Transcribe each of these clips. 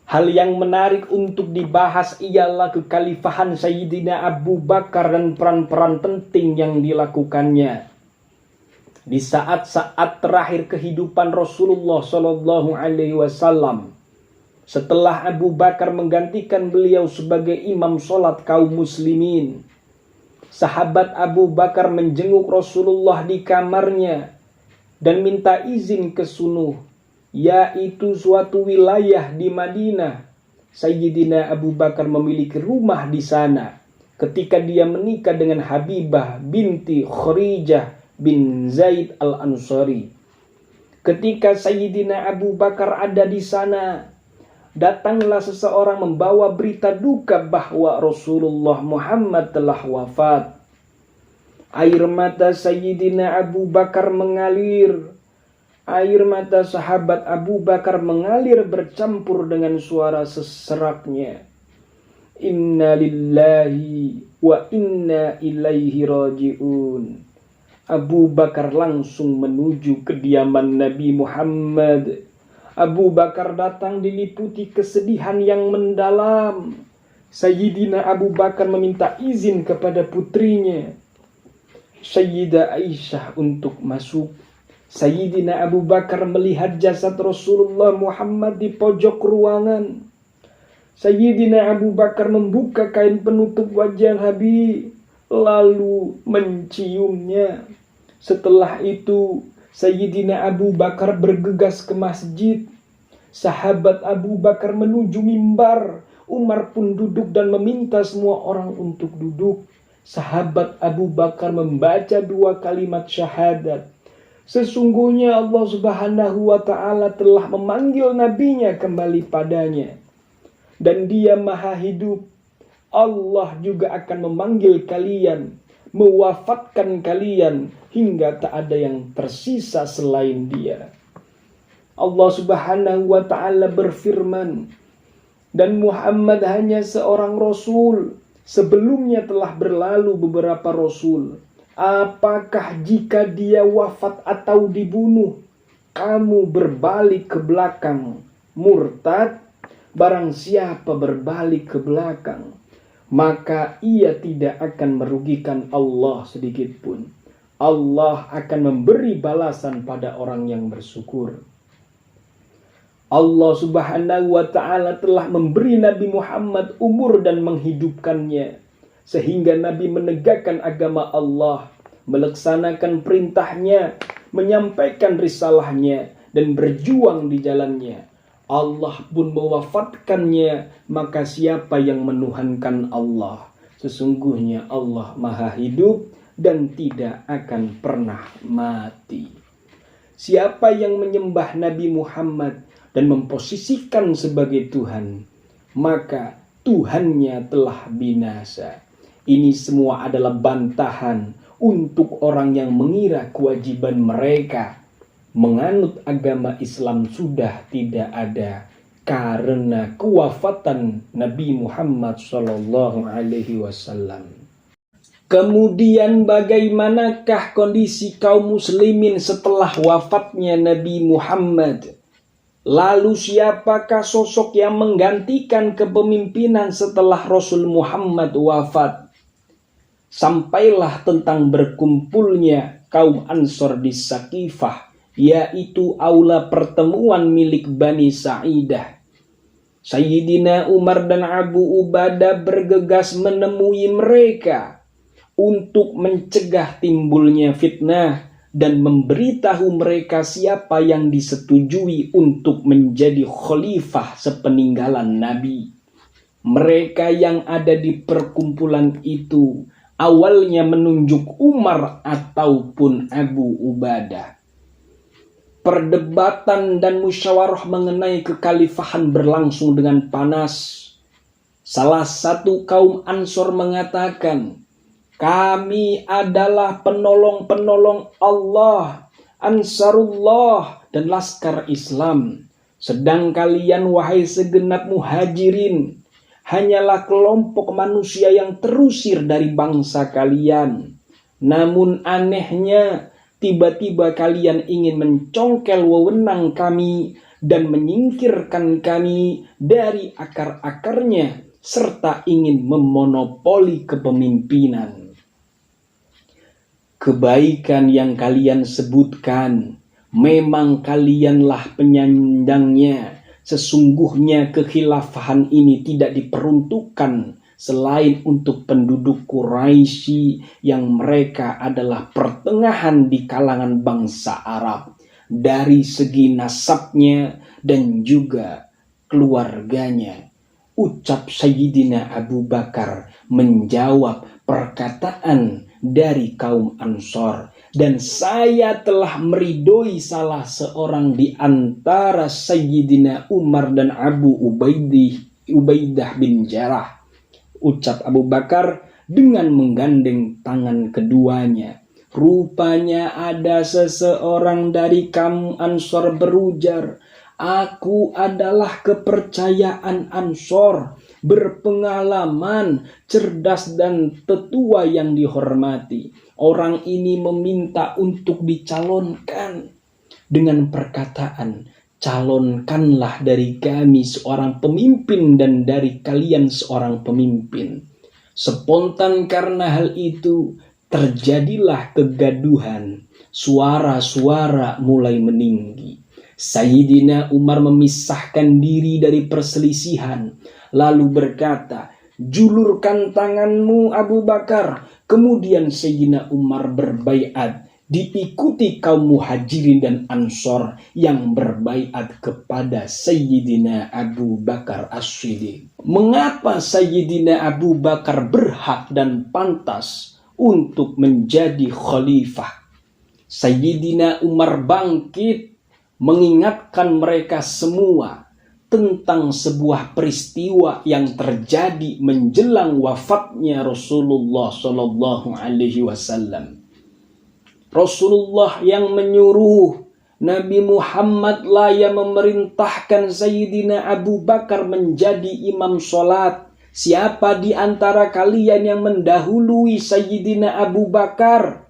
Hal yang menarik untuk dibahas ialah kekhalifahan Sayyidina Abu Bakar dan peran-peran penting yang dilakukannya di saat-saat terakhir kehidupan Rasulullah Shallallahu Alaihi Wasallam. Setelah Abu Bakar menggantikan beliau sebagai imam sholat kaum muslimin, sahabat Abu Bakar menjenguk Rasulullah di kamarnya dan minta izin ke Sunuh, yaitu suatu wilayah di Madinah. Sayyidina Abu Bakar memiliki rumah di sana ketika dia menikah dengan Habibah binti Kharijah bin Zaid al-Ansari. Ketika Sayyidina Abu Bakar ada di sana, datanglah seseorang membawa berita duka bahwa Rasulullah Muhammad telah wafat. Air mata Sayyidina Abu Bakar mengalir. Air mata sahabat Abu Bakar mengalir bercampur dengan suara seseraknya. Inna lillahi wa inna ilaihi raji'un. Abu Bakar langsung menuju kediaman Nabi Muhammad. Abu Bakar datang diliputi kesedihan yang mendalam. Sayyidina Abu Bakar meminta izin kepada putrinya, Sayyidah Aisyah, untuk masuk. Sayyidina Abu Bakar melihat jasad Rasulullah Muhammad di pojok ruangan. Sayyidina Abu Bakar membuka kain penutup wajah Habib, lalu menciumnya. Setelah itu, Sayyidina Abu Bakar bergegas ke masjid. Sahabat Abu Bakar menuju mimbar. Umar pun duduk dan meminta semua orang untuk duduk. Sahabat Abu Bakar membaca 2 kalimat syahadat. Sesungguhnya Allah Subhanahu wa Ta'ala telah memanggil nabinya kembali padanya, dan Dia Maha Hidup. Allah juga akan memanggil kalian, mewafatkan kalian hingga tak ada yang tersisa selain Dia. Allah Subhanahu wa Ta'ala berfirman, dan Muhammad hanya seorang rasul. Sebelumnya telah berlalu beberapa rasul. Apakah jika dia wafat atau dibunuh, kamu berbalik ke belakang murtad? Barang siapa berbalik ke belakang, maka ia tidak akan merugikan Allah sedikit pun. Allah akan memberi balasan pada orang yang bersyukur. Allah Subhanahu wa Ta'ala telah memberi Nabi Muhammad umur dan menghidupkannya, sehingga Nabi menegakkan agama Allah, melaksanakan perintahnya, menyampaikan risalahnya, dan berjuang di jalannya. Allah pun mewafatkannya, maka siapa yang menuhankan Allah? Sesungguhnya Allah Maha Hidup dan tidak akan pernah mati. Siapa yang menyembah Nabi Muhammad dan memposisikan sebagai Tuhan, maka Tuhannya telah binasa. Ini semua adalah bantahan untuk orang yang mengira kewajiban mereka menganut agama Islam sudah tidak ada karena kewafatan Nabi Muhammad Sallallahu Alaihi Wasallam. Kemudian bagaimanakah kondisi kaum muslimin setelah wafatnya Nabi Muhammad? Lalu siapakah sosok yang menggantikan kepemimpinan setelah Rasul Muhammad wafat? Sampailah tentang berkumpulnya kaum Ansor di Saqifah, yaitu aula pertemuan milik Bani Sa'idah. Sayyidina Umar dan Abu Ubadah bergegas menemui mereka untuk mencegah timbulnya fitnah dan memberitahu mereka siapa yang disetujui untuk menjadi khalifah sepeninggalan Nabi. Mereka yang ada di perkumpulan itu awalnya menunjuk Umar ataupun Abu Ubadah. Perdebatan dan musyawarah mengenai kekhalifahan berlangsung dengan panas. Salah satu kaum Ansor mengatakan, kami adalah penolong-penolong Allah, Ansarullah dan Laskar Islam. Sedang kalian, wahai segenap muhajirin, hanyalah kelompok manusia yang terusir dari bangsa kalian. Namun anehnya, tiba-tiba kalian ingin mencongkel wewenang kami dan menyingkirkan kami dari akar-akarnya serta ingin memonopoli kepemimpinan. Kebaikan yang kalian sebutkan, memang kalianlah penyandangnya. Sesungguhnya kekhilafahan ini tidak diperuntukkan selain untuk penduduk Quraisy yang mereka adalah pertengahan di kalangan bangsa Arab dari segi nasabnya dan juga keluarganya. Ucap Sayyidina Abu Bakar menjawab perkataan dari kaum Ansor, dan saya telah meridoi salah seorang di antara Sayyidina Umar dan Abu Ubaidah bin Jarrah. Ucap Abu Bakar dengan menggandeng tangan keduanya. Rupanya ada seseorang dari kaum Ansor berujar, "Aku adalah kepercayaan Ansor, berpengalaman, cerdas dan tetua yang dihormati. Orang ini meminta untuk dicalonkan dengan perkataan, calonkanlah dari kami seorang pemimpin dan dari kalian seorang pemimpin." Spontan karena hal itu terjadilah kegaduhan. Suara-suara mulai meninggi. Sayyidina Umar memisahkan diri dari perselisihan, lalu berkata, "Julurkan tanganmu Abu Bakar." Kemudian Sayyidina Umar berbaiat, diikuti kaum Muhajirin dan Ansor yang berbaiat kepada Sayyidina Abu Bakar As-Siddiq. Mengapa Sayyidina Abu Bakar berhak dan pantas untuk menjadi khalifah? Sayyidina Umar bangkit mengingatkan mereka semua tentang sebuah peristiwa yang terjadi menjelang wafatnya Rasulullah Shallallahu Alaihi Wasallam. Rasulullah yang menyuruh Nabi Muhammad lah yang memerintahkan Sayyidina Abu Bakar menjadi imam sholat. Siapa di antara kalian yang mendahului Sayyidina Abu Bakar?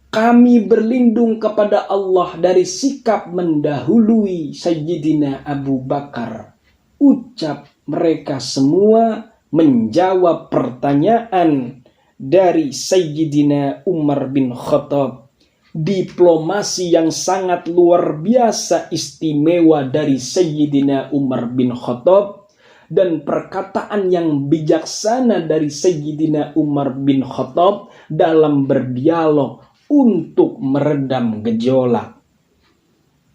Kami berlindung kepada Allah dari sikap mendahului Sayyidina Abu Bakar. Ucap mereka semua menjawab pertanyaan dari Sayyidina Umar bin Khattab. Diplomasi yang sangat luar biasa istimewa dari Sayyidina Umar bin Khattab dan perkataan yang bijaksana dari Sayyidina Umar bin Khattab dalam berdialog untuk meredam gejolak.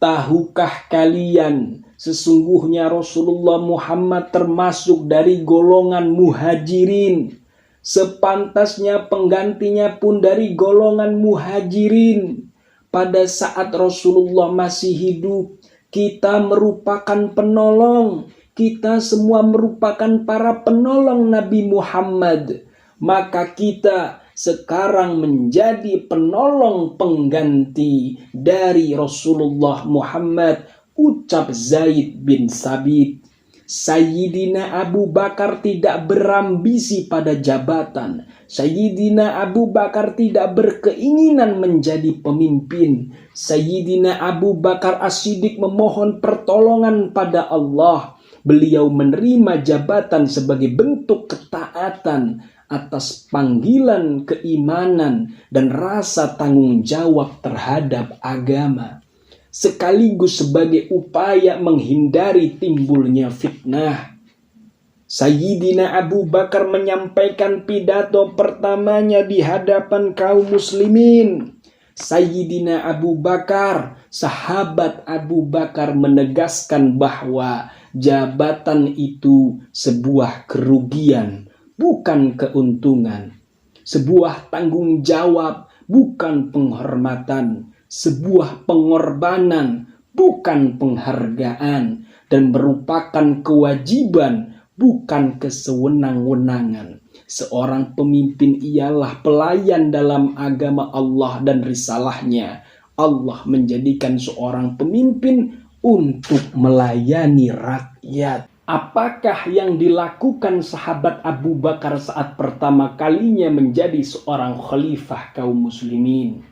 Tahukah kalian sesungguhnya Rasulullah Muhammad termasuk dari golongan Muhajirin? Sepantasnya penggantinya pun dari golongan Muhajirin. Pada saat Rasulullah masih hidup, kita merupakan penolong. Kita semua merupakan para penolong Nabi Muhammad. Maka kita sekarang menjadi penolong pengganti dari Rasulullah Muhammad. Ucap Zaid bin Sabit. Sayyidina Abu Bakar tidak berambisi pada jabatan. Sayyidina Abu Bakar tidak berkeinginan menjadi pemimpin. Sayyidina Abu Bakar As-Siddiq memohon pertolongan pada Allah. Beliau menerima jabatan sebagai bentuk ketaatan atas panggilan keimanan dan rasa tanggung jawab terhadap agama, sekaligus sebagai upaya menghindari timbulnya fitnah. Sayyidina Abu Bakar menyampaikan pidato pertamanya di hadapan kaum muslimin. Sayyidina Abu Bakar, sahabat Abu Bakar, menegaskan bahwa jabatan itu sebuah kerugian, bukan keuntungan. Sebuah tanggung jawab, bukan penghormatan. Sebuah pengorbanan, bukan penghargaan. Dan merupakan kewajiban, bukan kesewenang-wenangan. Seorang pemimpin ialah pelayan dalam agama Allah dan risalahnya. Allah menjadikan seorang pemimpin untuk melayani rakyat. Apakah yang dilakukan sahabat Abu Bakar saat pertama kalinya menjadi seorang khalifah kaum muslimin?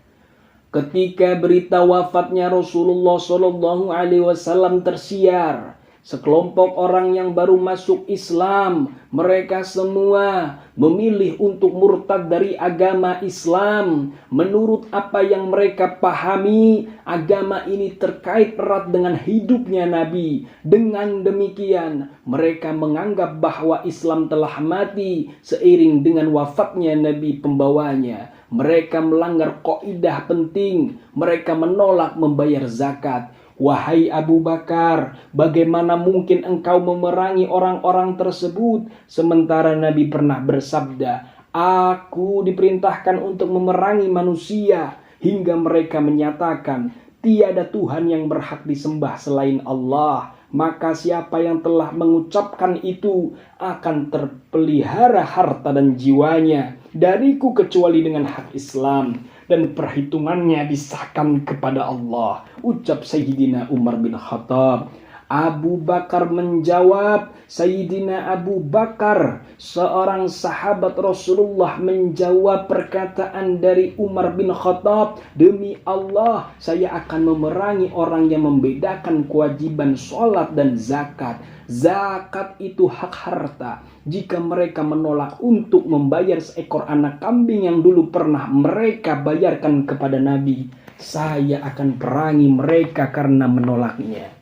Ketika berita wafatnya Rasulullah Shallallahu Alaihi Wasallam tersiar, sekelompok orang yang baru masuk Islam, mereka semua memilih untuk murtad dari agama Islam. Menurut apa yang mereka pahami, agama ini terkait erat dengan hidupnya Nabi. Dengan demikian, mereka menganggap bahwa Islam telah mati seiring dengan wafatnya Nabi pembawanya. Mereka melanggar kaidah penting. Mereka menolak membayar zakat. Wahai Abu Bakar, bagaimana mungkin engkau memerangi orang-orang tersebut? Sementara Nabi pernah bersabda, aku diperintahkan untuk memerangi manusia hingga mereka menyatakan, tiada Tuhan yang berhak disembah selain Allah. Maka siapa yang telah mengucapkan itu akan terpelihara harta dan jiwanya dariku kecuali dengan hak Islam, dan perhitungannya disahkan kepada Allah. Ucap Sayyidina Umar bin Khattab. Abu Bakar menjawab, Sayyidina Abu Bakar, seorang sahabat Rasulullah, menjawab perkataan dari Umar bin Khattab, demi Allah, saya akan memerangi orang yang membedakan kewajiban sholat dan zakat. Zakat itu hak harta. Jika mereka menolak untuk membayar seekor anak kambing yang dulu pernah mereka bayarkan kepada Nabi, saya akan perangi mereka karena menolaknya.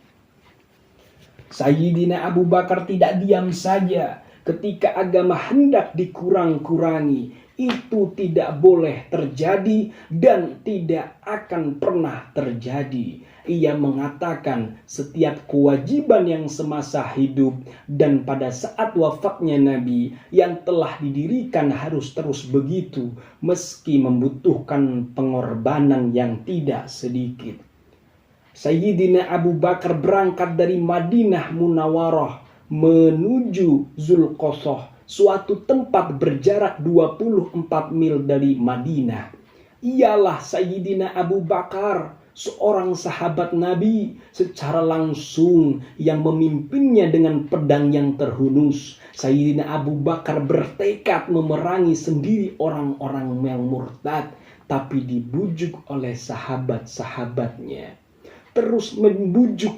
Sayyidina Abu Bakar tidak diam saja ketika agama hendak dikurang-kurangi. Itu tidak boleh terjadi dan tidak akan pernah terjadi. Ia mengatakan setiap kewajiban yang semasa hidup dan pada saat wafatnya Nabi yang telah didirikan harus terus begitu meski membutuhkan pengorbanan yang tidak sedikit. Sayyidina Abu Bakar berangkat dari Madinah Munawwarah menuju Zulqosoh, suatu tempat berjarak 24 mil dari Madinah. Ialah Sayyidina Abu Bakar, seorang sahabat Nabi, secara langsung yang memimpinnya dengan pedang yang terhunus. Sayyidina Abu Bakar bertekad memerangi sendiri orang-orang yang murtad, tapi dibujuk oleh sahabat-sahabatnya. Terus membujuk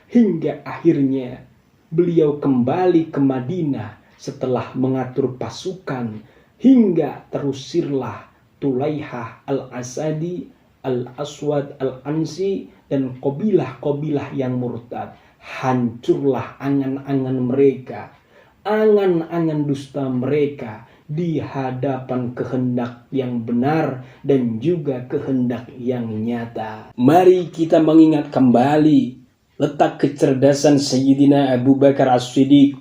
hingga akhirnya beliau kembali ke Madinah setelah mengatur pasukan hingga terusirlah Tulaihah al-Asadi, al-Aswad al-Ansi dan kabilah-kabilah yang murtad. Hancurlah angan-angan mereka, angan-angan dusta mereka di hadapan kehendak yang benar dan juga kehendak yang nyata. Mari kita mengingat kembali letak kecerdasan Sayyidina Abu Bakar As-Siddiq.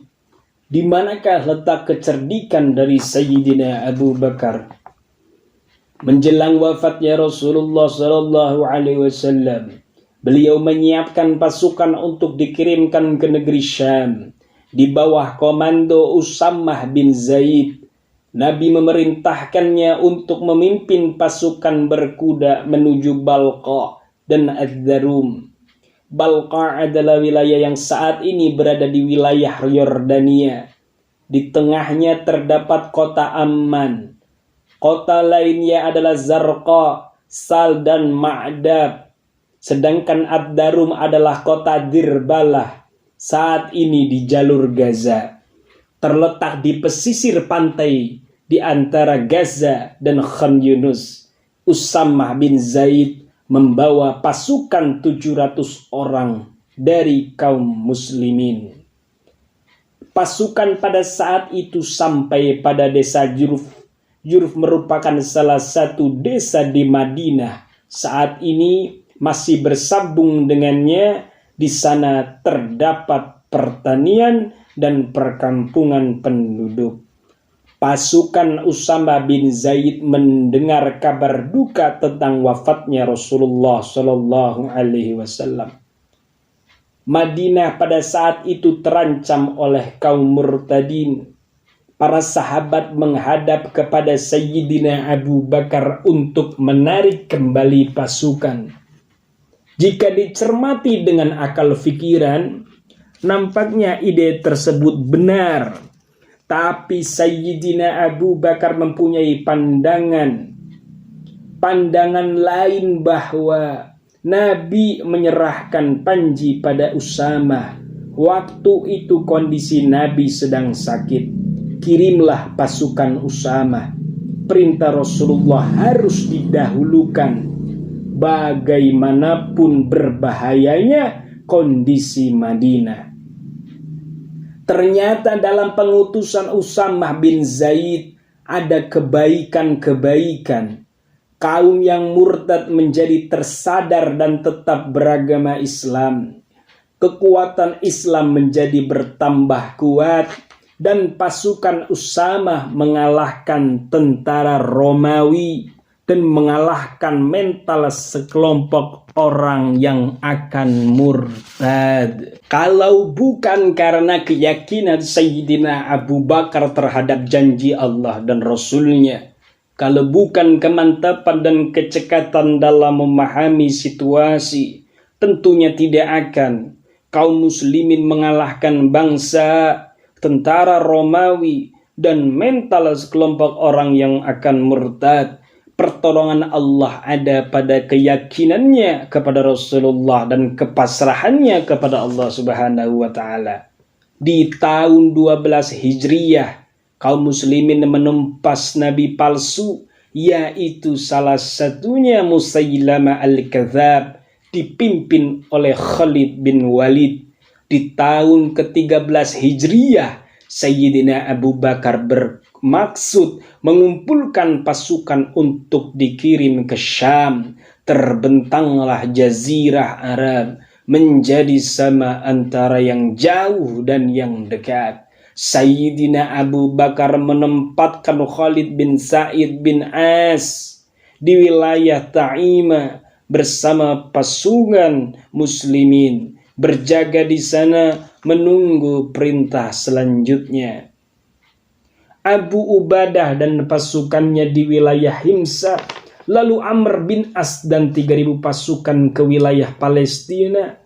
Di manakah letak kecerdikan dari Sayyidina Abu Bakar? Menjelang wafatnya Rasulullah Sallallahu Alaihi Wasallam, beliau menyiapkan pasukan untuk dikirimkan ke negeri Syam di bawah komando Usamah bin Zaid. Nabi memerintahkannya untuk memimpin pasukan berkuda menuju Balqa dan Ad-Darum. Balqa adalah wilayah yang saat ini berada di wilayah Yordania. Di tengahnya terdapat kota Amman. Kota lainnya adalah Zarqa, Sal dan Ma'dab. Sedangkan Ad-Darum adalah kota Dirbalah, saat ini di jalur Gaza. Terletak di pesisir pantai di antara Gaza dan Khan Yunus. Usamah bin Zaid membawa pasukan 700 orang dari kaum muslimin. Pasukan pada saat itu sampai pada desa Juruf. Juruf merupakan salah satu desa di Madinah. Saat ini masih bersambung dengannya. Di sana terdapat pertanian dan perkampungan penduduk. Pasukan Usamah bin Zaid mendengar kabar duka tentang wafatnya Rasulullah Sallallahu Alaihi Wasallam. Madinah pada saat itu terancam oleh kaum murtadin. Para sahabat menghadap kepada Sayyidina Abu Bakar untuk menarik kembali pasukan. Jika dicermati dengan akal fikiran, nampaknya ide tersebut benar. Tapi Sayyidina Abu Bakar mempunyai pandangan pandangan lain bahwa Nabi menyerahkan panji pada Usamah. Waktu itu kondisi Nabi sedang sakit. Kirimlah pasukan Usamah. Perintah Rasulullah harus didahulukan. Bagaimanapun berbahayanya kondisi Madinah. Ternyata dalam pengutusan Usamah bin Zaid ada kebaikan-kebaikan. Kaum yang murtad menjadi tersadar dan tetap beragama Islam. Kekuatan Islam menjadi bertambah kuat dan pasukan Usamah mengalahkan tentara Romawi dan mengalahkan mental sekelompok orang yang akan murtad. Kalau bukan karena keyakinan Sayyidina Abu Bakar terhadap janji Allah dan Rasulnya, kalau bukan kemantapan dan kecekatan dalam memahami situasi, tentunya tidak akan kaum muslimin mengalahkan bangsa, tentara Romawi, dan mental sekelompok orang yang akan murtad. Pertolongan Allah ada pada keyakinannya kepada Rasulullah dan kepasrahannya kepada Allah Subhanahu wa Ta'ala. Di tahun 12 Hijriyah, kaum muslimin menumpas nabi palsu, yaitu salah satunya Musailamah al-Kadzab, dipimpin oleh Khalid bin Walid. Di tahun ke-13 Hijriyah, Sayyidina Abu Bakar bermaksud mengumpulkan pasukan untuk dikirim ke Syam. Terbentanglah Jazirah Arab menjadi sama antara yang jauh dan yang dekat. Sayyidina Abu Bakar menempatkan Khalid bin Sa'id bin As di wilayah Ta'imah bersama pasukan muslimin, berjaga di sana menunggu perintah selanjutnya. Abu Ubadah dan pasukannya di wilayah Himsa, lalu Amr bin As dan 3.000 pasukan ke wilayah Palestina,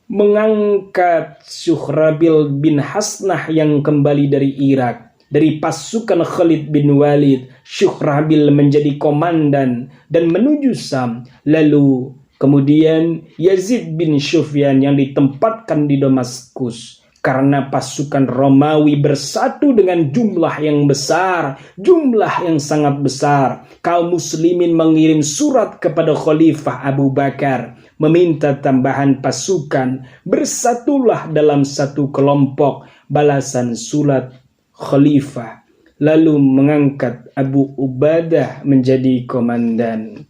mengangkat Syuhrabil bin Hasnah yang kembali dari Irak. Dari pasukan Khalid bin Walid, Syuhrabil menjadi komandan dan menuju Sam. Lalu kemudian Yazid bin Sufyan yang ditempatkan di Damaskus. Karena pasukan Romawi bersatu dengan jumlah yang besar, jumlah yang sangat besar, kaum muslimin mengirim surat kepada Khalifah Abu Bakar, meminta tambahan pasukan. Bersatulah dalam satu kelompok. Balasan surat Khalifah, lalu mengangkat Abu Ubadah menjadi komandan.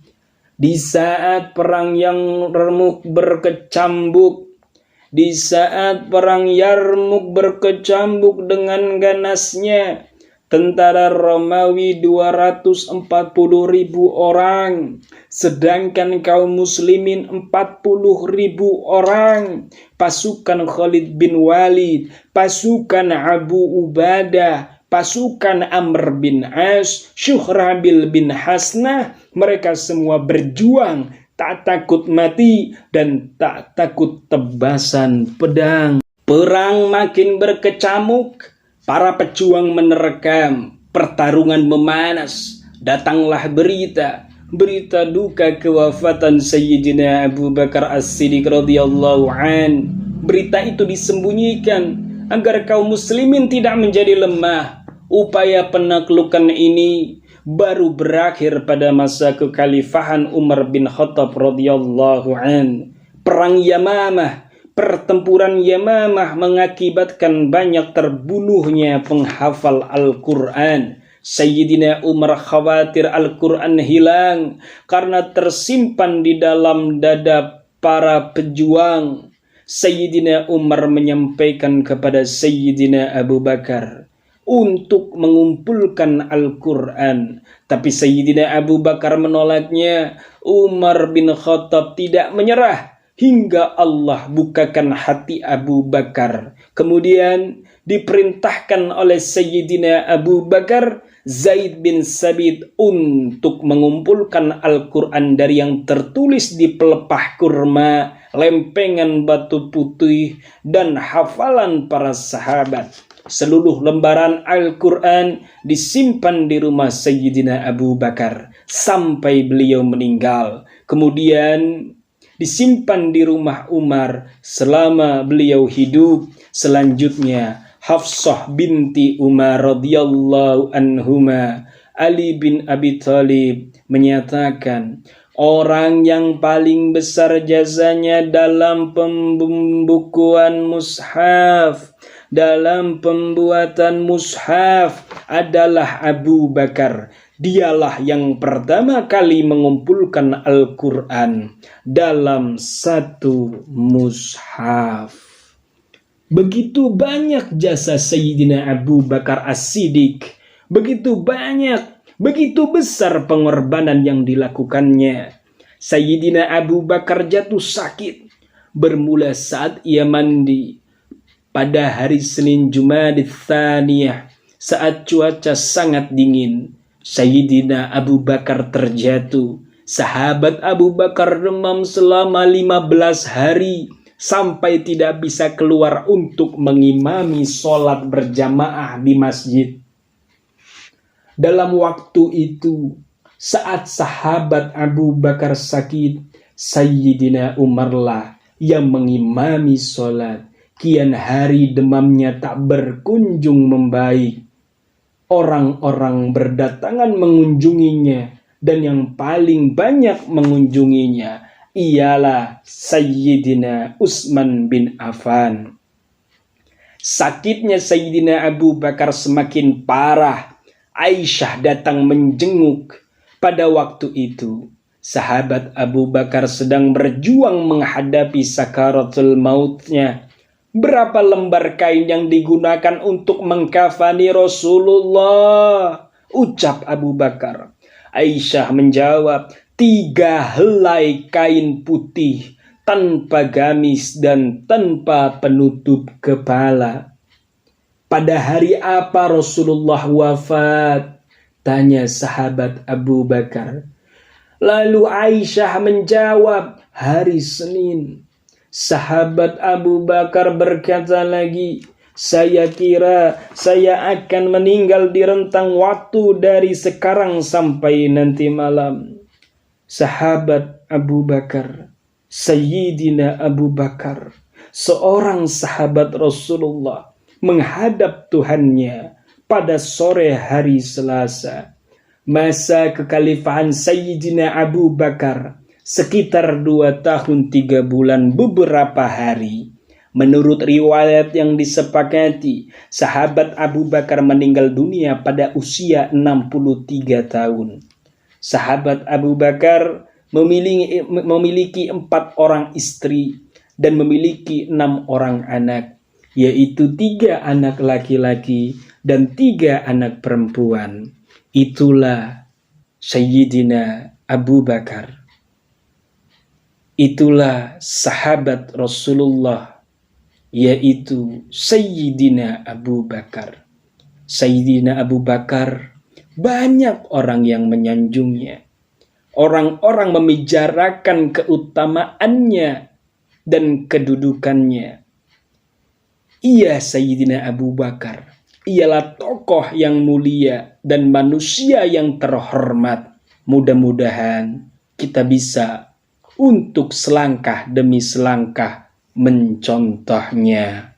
Di saat perang Yarmuk berkecambuk, dengan ganasnya, tentara Romawi 240.000 orang, sedangkan kaum muslimin 40.000 orang. Pasukan Khalid bin Walid, pasukan Abu Ubadah, pasukan Amr bin As, Syuhrabil bin Hasnah, mereka semua berjuang, tak takut mati dan tak takut tebasan pedang. Perang makin berkecamuk, para pejuang menerkam, pertarungan memanas. Datanglah berita duka kewafatan Sayyidina Abu Bakar As-Siddiq radhiyallahu an. Berita itu disembunyikan agar kaum muslimin tidak menjadi lemah. Upaya penaklukan ini baru berakhir pada masa kekhalifahan Umar bin Khattab radhiyallahu an. Perang Yamamah, pertempuran Yamamah mengakibatkan banyak terbunuhnya penghafal Al-Quran. Sayyidina Umar khawatir Al-Quran hilang karena tersimpan di dalam dada para pejuang. Sayyidina Umar menyampaikan kepada Sayyidina Abu Bakar untuk mengumpulkan Al-Quran. Tapi Sayyidina Abu Bakar menolaknya. Umar bin Khattab tidak menyerah hingga Allah bukakan hati Abu Bakar. Kemudian diperintahkan oleh Sayyidina Abu Bakar Zaid bin Sabit untuk mengumpulkan Al-Quran dari yang tertulis di pelepah kurma, lempengan batu putih, dan hafalan para sahabat. Seluruh lembaran Al-Quran disimpan di rumah Sayyidina Abu Bakar. sampai beliau meninggal. Kemudian disimpan di rumah Umar selama beliau hidup. Selanjutnya Hafsah binti Umar radhiyallahu anhuma, Ali bin Abi Thalib menyatakan, orang yang paling besar jasanya dalam pembukuan mushaf, dalam pembuatan mushaf adalah Abu Bakar. Dialah yang pertama kali mengumpulkan Al-Quran dalam satu mushaf. Begitu banyak jasa Sayyidina Abu Bakar As-Siddiq, begitu banyak, begitu besar pengorbanan yang dilakukannya. Sayyidina Abu Bakar jatuh sakit bermula saat ia mandi pada hari Senin Jumadil Tsaniyah, saat cuaca sangat dingin. Sayyidina Abu Bakar terjatuh. Sahabat Abu Bakar demam selama 15 hari sampai tidak bisa keluar untuk mengimami sholat berjamaah di masjid. Dalam waktu itu, saat sahabat Abu Bakar sakit, Sayyidina Umarlah yang mengimami sholat. Kian hari demamnya tak berkunjung membaik. Orang-orang berdatangan mengunjunginya, dan yang paling banyak mengunjunginya ialah Sayyidina Utsman bin Affan. Sakitnya Sayyidina Abu Bakar semakin parah. Aisyah datang menjenguk. Pada waktu itu, sahabat Abu Bakar sedang berjuang menghadapi sakaratul mautnya. Berapa lembar kain yang digunakan untuk mengkafani Rasulullah? Ucap Abu Bakar. Aisyah menjawab, 3 helai kain putih tanpa gamis dan tanpa penutup kepala. Pada hari apa Rasulullah wafat? Tanya sahabat Abu Bakar. Lalu Aisyah menjawab, hari Senin. Sahabat Abu Bakar berkata lagi, saya kira saya akan meninggal di rentang waktu dari sekarang sampai nanti malam. Sahabat Abu Bakar, Sayyidina Abu Bakar, seorang sahabat Rasulullah, menghadap Tuhannya pada sore hari Selasa. Masa kekhalifahan Sayyidina Abu Bakar sekitar 2 tahun 3 bulan beberapa hari. Menurut riwayat yang disepakati, sahabat Abu Bakar meninggal dunia pada usia 63 tahun. Sahabat Abu Bakar memiliki 4 orang istri dan memiliki 6 orang anak, yaitu 3 anak laki-laki dan 3 anak perempuan. Itulah Sayyidina Abu Bakar. Itulah sahabat Rasulullah, yaitu Sayyidina Abu Bakar. Sayyidina Abu Bakar, banyak orang yang menyanjungnya. Orang-orang membicarakan keutamaannya dan kedudukannya. Ia Sayyidina Abu Bakar ialah tokoh yang mulia dan manusia yang terhormat. Mudah-mudahan kita bisa untuk selangkah demi selangkah mencontohnya.